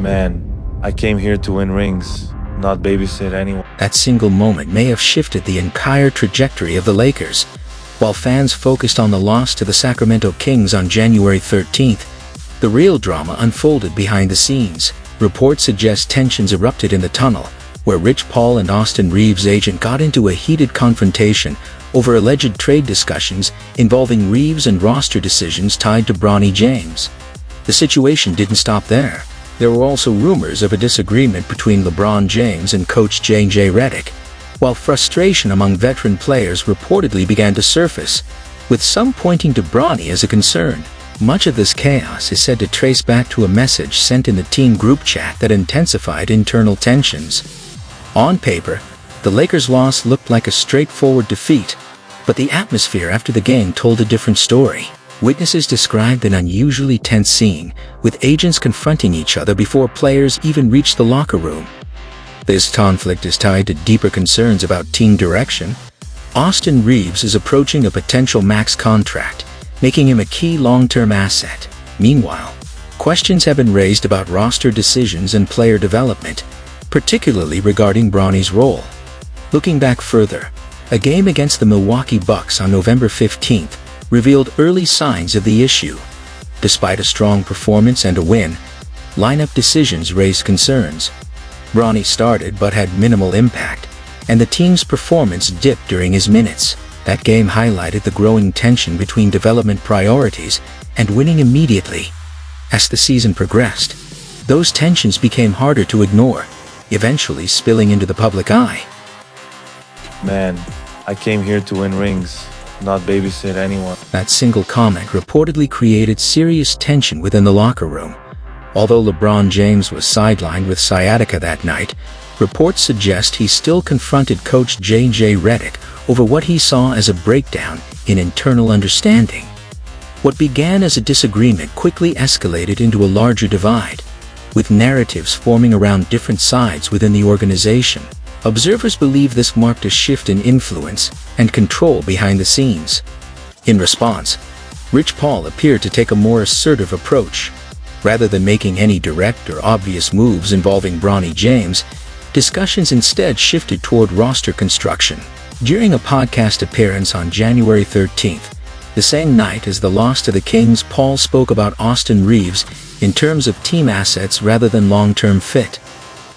Man, I came here to win rings, not babysit anyone. That single moment may have shifted the entire trajectory of the Lakers. While fans focused on the loss to the Sacramento Kings on January 13th, the real drama unfolded behind the scenes. Reports suggest tensions erupted in the tunnel, where Rich Paul and Austin Reeves' agent got into a heated confrontation over alleged trade discussions involving Reeves and roster decisions tied to Bronny James. The situation didn't stop there. There were also rumors of a disagreement between LeBron James and coach J.J. Redick, while frustration among veteran players reportedly began to surface, with some pointing to Bronny as a concern. Much of this chaos is said to trace back to a message sent in the team group chat that intensified internal tensions. On paper, the Lakers' loss looked like a straightforward defeat, but the atmosphere after the game told a different story. Witnesses described an unusually tense scene, with agents confronting each other before players even reached the locker room. This conflict is tied to deeper concerns about team direction. Austin Reeves is approaching a potential max contract, making him a key long-term asset. Meanwhile, questions have been raised about roster decisions and player development, particularly regarding Bronny's role. Looking back further, a game against the Milwaukee Bucks on November 15th revealed early signs of the issue. Despite a strong performance and a win, lineup decisions raised concerns. Bronny started but had minimal impact, and the team's performance dipped during his minutes. That game highlighted the growing tension between development priorities and winning immediately. As the season progressed, those tensions became harder to ignore, eventually spilling into the public eye. Man, I came here to win rings, not babysit anyone. That single comment reportedly created serious tension within the locker room. Although LeBron James was sidelined with sciatica that night, reports suggest he still confronted coach J.J. Redick over what he saw as a breakdown in internal understanding. What began as a disagreement quickly escalated into a larger divide, with narratives forming around different sides within the organization. Observers believe this marked a shift in influence and control behind the scenes. In response, Rich Paul appeared to take a more assertive approach. Rather than making any direct or obvious moves involving Bronny James, discussions instead shifted toward roster construction. During a podcast appearance on January 13th, the same night as the loss to the Kings, Paul spoke about Austin Reeves in terms of team assets rather than long-term fit.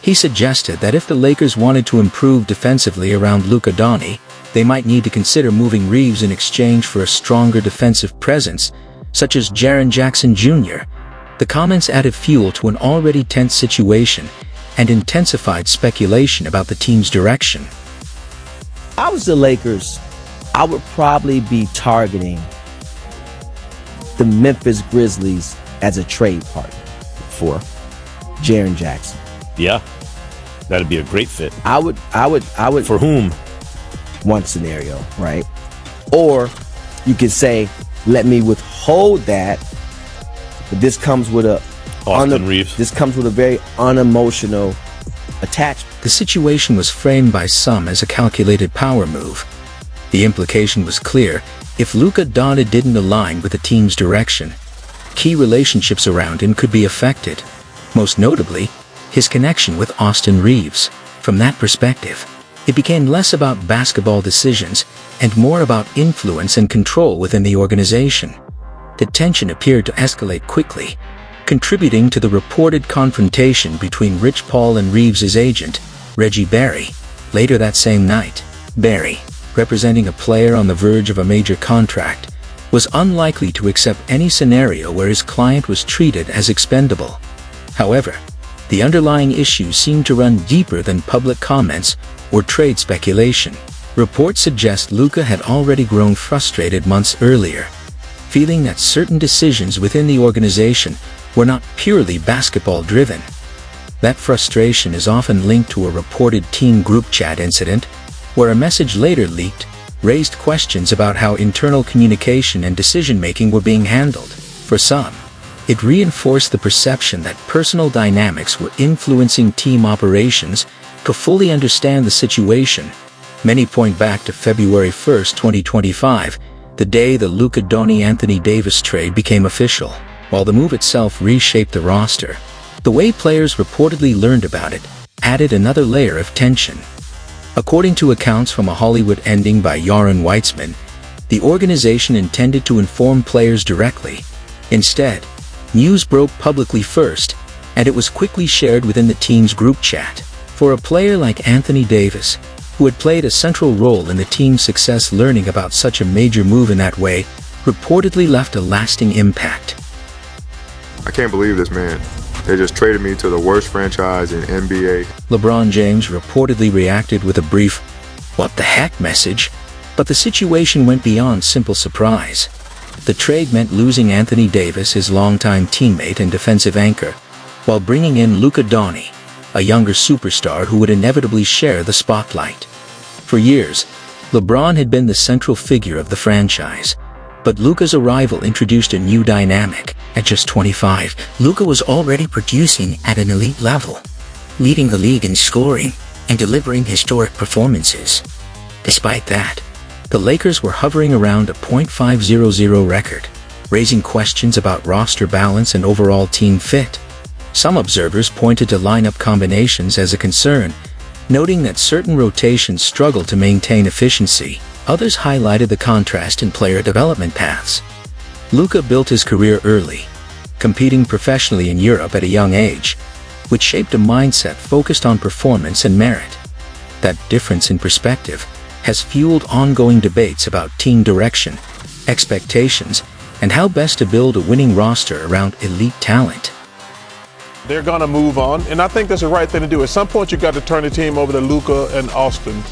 He suggested that if the Lakers wanted to improve defensively around Luka, they might need to consider moving Reeves in exchange for a stronger defensive presence, such as Jaren Jackson Jr. The comments added fuel to an already tense situation and intensified speculation about the team's direction. If I was the Lakers, I would probably be targeting the Memphis Grizzlies as a trade partner for Jaren Jackson. Yeah, that'd be a great fit. I would. For whom? One scenario, right? Or you could say, let me withhold that, but this comes with Austin Reeves. This comes with a very unemotional attachment. The situation was framed by some as a calculated power move. The implication was clear: if Luka didn't align with the team's direction, key relationships around him could be affected. Most notably, his connection with Austin Reeves. From that perspective, it became less about basketball decisions and more about influence and control within the organization. The tension appeared to escalate quickly, contributing to the reported confrontation between Rich Paul and Reeves' agent, Reggie Barry, later that same night. Barry, representing a player on the verge of a major contract, was unlikely to accept any scenario where his client was treated as expendable. However, the underlying issues seemed to run deeper than public comments or trade speculation. Reports suggest Luka had already grown frustrated months earlier, feeling that certain decisions within the organization were not purely basketball-driven. That frustration is often linked to a reported team group chat incident, where a message later leaked raised questions about how internal communication and decision-making were being handled. For some, it reinforced the perception that personal dynamics were influencing team operations. To fully understand the situation, many point back to February 1, 2025, the day the Luka-Anthony Davis trade became official. While the move itself reshaped the roster, The way players reportedly learned about it added another layer of tension. According to accounts from a Hollywood ending by Yaron Weitzman, the organization intended to inform players directly. Instead, news broke publicly first, and it was quickly shared within the team's group chat. For a player like Anthony Davis, who had played a central role in the team's success, learning about such a major move in that way reportedly left a lasting impact. I can't believe this, man. They just traded me to the worst franchise in NBA. LeBron James reportedly reacted with a brief, "What the heck" message, but the situation went beyond simple surprise. The trade meant losing Anthony Davis, his longtime teammate and defensive anchor, while bringing in Luka Doncic, a younger superstar who would inevitably share the spotlight. For years, LeBron had been the central figure of the franchise, but Luka's arrival introduced a new dynamic. At just 25, Luka was already producing at an elite level, leading the league in scoring and delivering historic performances. Despite that, the Lakers were hovering around a .500 record, raising questions about roster balance and overall team fit. Some observers pointed to lineup combinations as a concern, noting that certain rotations struggled to maintain efficiency. Others highlighted the contrast in player development paths. Luka built his career early, competing professionally in Europe at a young age, which shaped a mindset focused on performance and merit. That difference in perspective has fueled ongoing debates about team direction, expectations, and how best to build a winning roster around elite talent. They're going to move on, and I think that's the right thing to do. At some point, you got to turn the team over to Luka and Austin.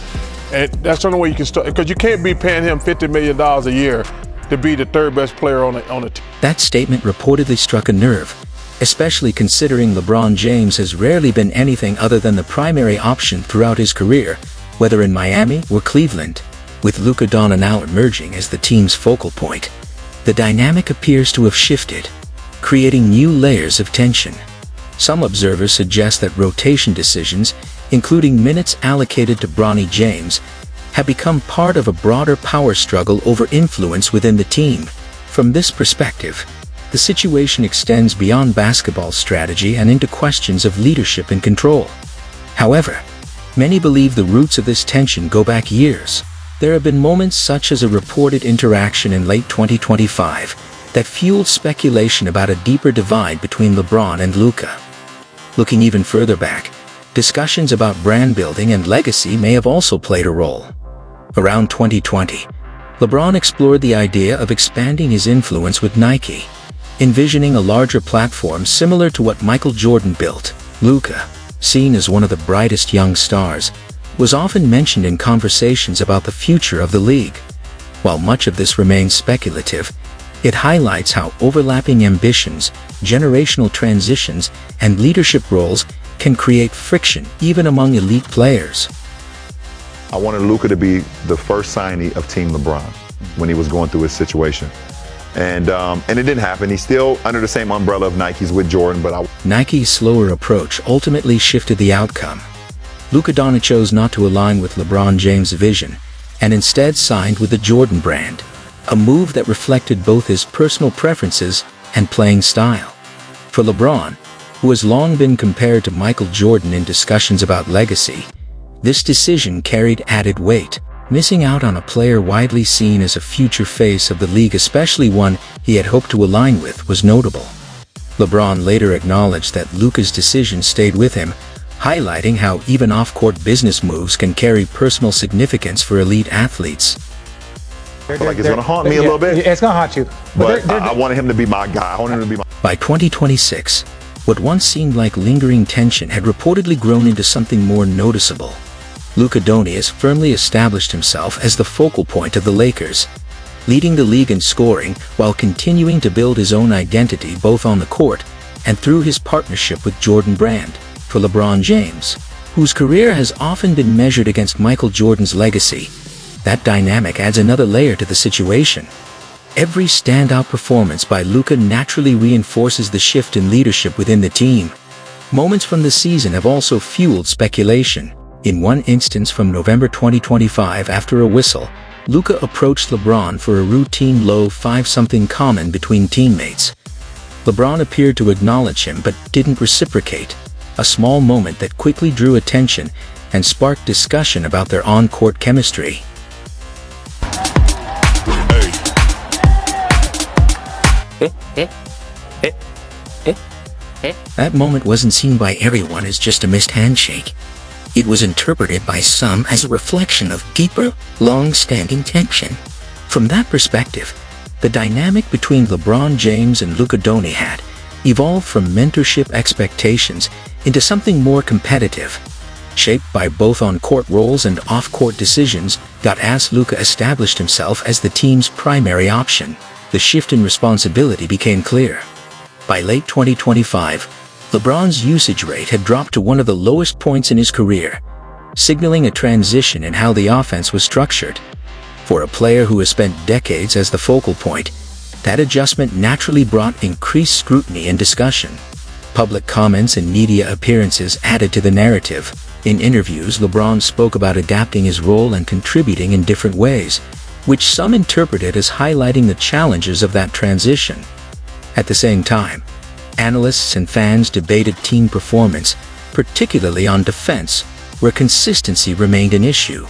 And that's the only way you can start, because you can't be paying him $50 million a year to be the third best player on the team. That statement reportedly struck a nerve, especially considering LeBron James has rarely been anything other than the primary option throughout his career, whether in Miami or Cleveland. With Luka Doncic now emerging as the team's focal point, the dynamic appears to have shifted, creating new layers of tension. Some observers suggest that rotation decisions, including minutes allocated to Bronny James, have become part of a broader power struggle over influence within the team. From this perspective, the situation extends beyond basketball strategy and into questions of leadership and control. However, many believe the roots of this tension go back years. There have been moments such as a reported interaction in late 2025 that fueled speculation about a deeper divide between LeBron and Luka. Looking even further back, discussions about brand building and legacy may have also played a role. Around 2020, LeBron explored the idea of expanding his influence with Nike, envisioning a larger platform similar to what Michael Jordan built. Luka, seen as one of the brightest young stars, was often mentioned in conversations about the future of the league. While much of this remains speculative, it highlights how overlapping ambitions, generational transitions, and leadership roles can create friction even among elite players. I wanted Luka to be the first signee of Team LeBron when he was going through his situation. And it didn't happen. He's still under the same umbrella of Nike's with Jordan, but Nike's slower approach ultimately shifted the outcome. Luka Doncic chose not to align with LeBron James' vision, and instead signed with the Jordan brand, a move that reflected both his personal preferences and playing style. For LeBron, who has long been compared to Michael Jordan in discussions about legacy, this decision carried added weight. Missing out on a player widely seen as a future face of the league, especially one he had hoped to align with, was notable. LeBron later acknowledged that Luka's decision stayed with him, highlighting how even off-court business moves can carry personal significance for elite athletes. I feel like it's going to haunt me a little bit. It's going to haunt you. But I wanted him to be my guy. I wanted him to be my... By 2026, what once seemed like lingering tension had reportedly grown into something more noticeable. Luka Doncic has firmly established himself as the focal point of the Lakers, leading the league in scoring while continuing to build his own identity both on the court and through his partnership with Jordan Brand. For LeBron James, whose career has often been measured against Michael Jordan's legacy, that dynamic adds another layer to the situation. Every standout performance by Luka naturally reinforces the shift in leadership within the team. Moments from the season have also fueled speculation. In one instance from November 2025, after a whistle, Luka approached LeBron for a routine low five-something comment between teammates. LeBron appeared to acknowledge him but didn't reciprocate, a small moment that quickly drew attention and sparked discussion about their on-court chemistry. That moment wasn't seen by everyone as just a missed handshake. It was interpreted by some as a reflection of deeper, long-standing tension. From that perspective, the dynamic between LeBron James and Luka Doncic had evolved from mentorship expectations into something more competitive. Shaped by both on-court roles and off-court decisions, as Luka established himself as the team's primary option, the shift in responsibility became clear. By late 2025, LeBron's usage rate had dropped to one of the lowest points in his career, signaling a transition in how the offense was structured. For a player who has spent decades as the focal point, that adjustment naturally brought increased scrutiny and discussion. Public comments and media appearances added to the narrative. In interviews, LeBron spoke about adapting his role and contributing in different ways, which some interpreted as highlighting the challenges of that transition. At the same time, analysts and fans debated team performance, particularly on defense, where consistency remained an issue.